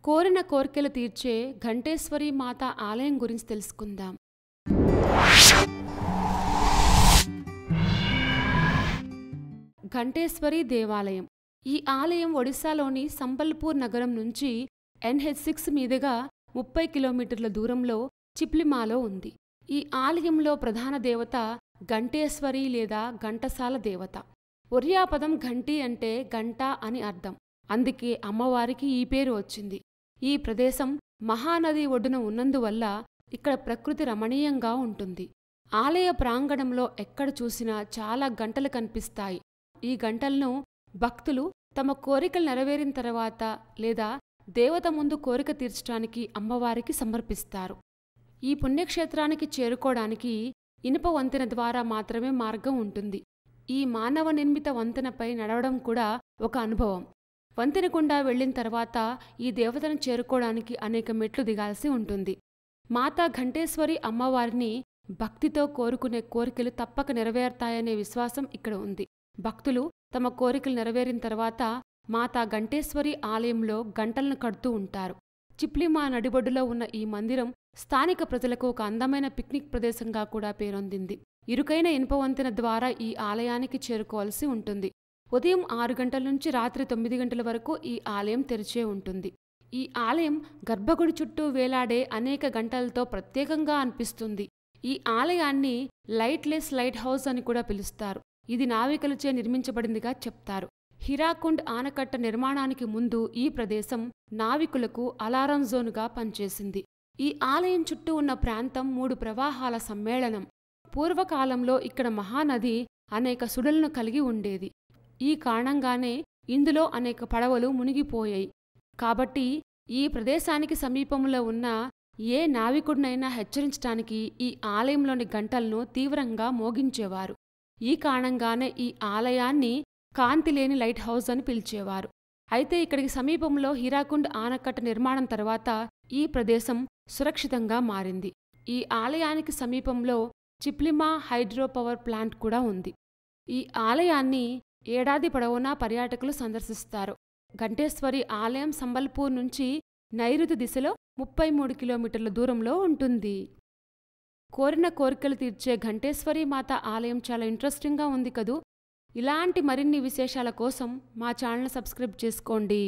కోరిన కోర్కెలు తీర్చే ఘంటేశ్వరి మాత ఆలయం గురించి తెలుసుకుందాం. ఘంటేశ్వరి దేవాలయం. ఈ ఆలయం ఒడిశాలోని సంబల్పూర్ నగరం నుంచి NH6 మీదుగా 30 కిలోమీటర్ల దూరంలో చిప్లిమాలో ఉంది. ఈ ఆలయంలో ప్రధాన దేవత ఘంటేశ్వరి లేదా ఘంటసాల దేవత. ఒరియా పదం ఘంటి అంటే గంట అని అర్థం. అందుకే అమ్మవారికి ఈ పేరు వచ్చింది. ఈ ప్రదేశం మహానది ఒడ్డున ఉన్నందువల్ల ఇక్కడ ప్రకృతి రమణీయంగా ఉంటుంది. ఆలయ ప్రాంగణంలో ఎక్కడ చూసినా చాలా గంటలు కనిపిస్తాయి. ఈ గంటలను భక్తులు తమ కోరికలు నెరవేరిన తర్వాత లేదా దేవత ముందు కోరిక తీర్చడానికి అమ్మవారికి సమర్పిస్తారు. ఈ పుణ్యక్షేత్రానికి చేరుకోవడానికి ఇనుప వంతెన ద్వారా మాత్రమే మార్గం ఉంటుంది. ఈ మానవ నిర్మిత వంతెనపై నడవడం కూడా ఒక అనుభవం. వంతెన గుండా వెళ్లిన తర్వాత ఈ దేవతను చేరుకోవడానికి అనేక మెట్లు దిగాల్సి ఉంటుంది. మాతా ఘంటేశ్వరి అమ్మవారిని భక్తితో కోరుకునే కోరికలు తప్పక నెరవేరుతాయనే విశ్వాసం ఇక్కడ ఉంది. భక్తులు తమ కోరికలు నెరవేరిన తర్వాత మాతా ఘంటేశ్వరి ఆలయంలో గంటలను కడుతూ ఉంటారు. చిప్లిమా నడిబొడ్డులో ఉన్న ఈ మందిరం స్థానిక ప్రజలకు ఒక అందమైన పిక్నిక్ ప్రదేశంగా కూడా పేరొందింది. ఇరుకైన ఇనుప వంతెన ద్వారా ఈ ఆలయానికి చేరుకోవాల్సి ఉంటుంది. ఉదయం 6 గంటల నుంచి రాత్రి 9 గంటల వరకు ఈ ఆలయం తెరిచే ఉంటుంది. ఈ ఆలయం గర్భగుడి చుట్టూ వేలాడే అనేక గంటలతో ప్రత్యేకంగా అనిపిస్తుంది. ఈ ఆలయాన్ని లైట్లెస్ లైట్ హౌస్ అని కూడా పిలుస్తారు. ఇది నావికులచే నిర్మించబడిందిగా చెప్తారు. హిరాకుండ్ ఆనకట్ట నిర్మాణానికి ముందు ఈ ప్రదేశం నావికులకు అలారం జోనుగా పనిచేసింది. ఈ ఆలయం చుట్టూ ఉన్న ప్రాంతం 3 ప్రవాహాల సమ్మేళనం. పూర్వకాలంలో ఇక్కడ మహానది అనేక సుడులను కలిగి ఉండేది. ఈ కారణంగానే ఇందులో అనేక పడవలు మునిగిపోయాయి. కాబట్టి ఈ ప్రదేశానికి సమీపంలో ఉన్న ఏ నావికుడినైనా హెచ్చరించటానికి ఈ ఆలయంలోని గంటలను తీవ్రంగా మోగించేవారు. ఈ కారణంగానే ఈ ఆలయాన్ని కాంతిలేని లైట్ హౌస్ అని పిలిచేవారు. అయితే ఇక్కడికి సమీపంలో హీరాకుండ్ ఆనకట్ట నిర్మాణం తర్వాత ఈ ప్రదేశం సురక్షితంగా మారింది. ఈ ఆలయానికి సమీపంలో చిప్లిమా హైడ్రో పవర్ ప్లాంట్ కూడా ఉంది. ఈ ఆలయాన్ని ఏడాది పొడవునా పర్యాటకులు సందర్శిస్తారు. ఘంటేశ్వరి ఆలయం సంబల్పూర్ నుంచి నైరుతి దిశలో 33 కిలోమీటర్ల దూరంలో ఉంటుంది. కోరిన కోరికలు తీర్చే ఘంటేశ్వరి మాత ఆలయం చాలా ఇంట్రెస్టింగ్గా ఉంది కదూ. ఇలాంటి మరిన్ని విశేషాల కోసం మా ఛానల్ సబ్స్క్రైబ్ చేసుకోండి.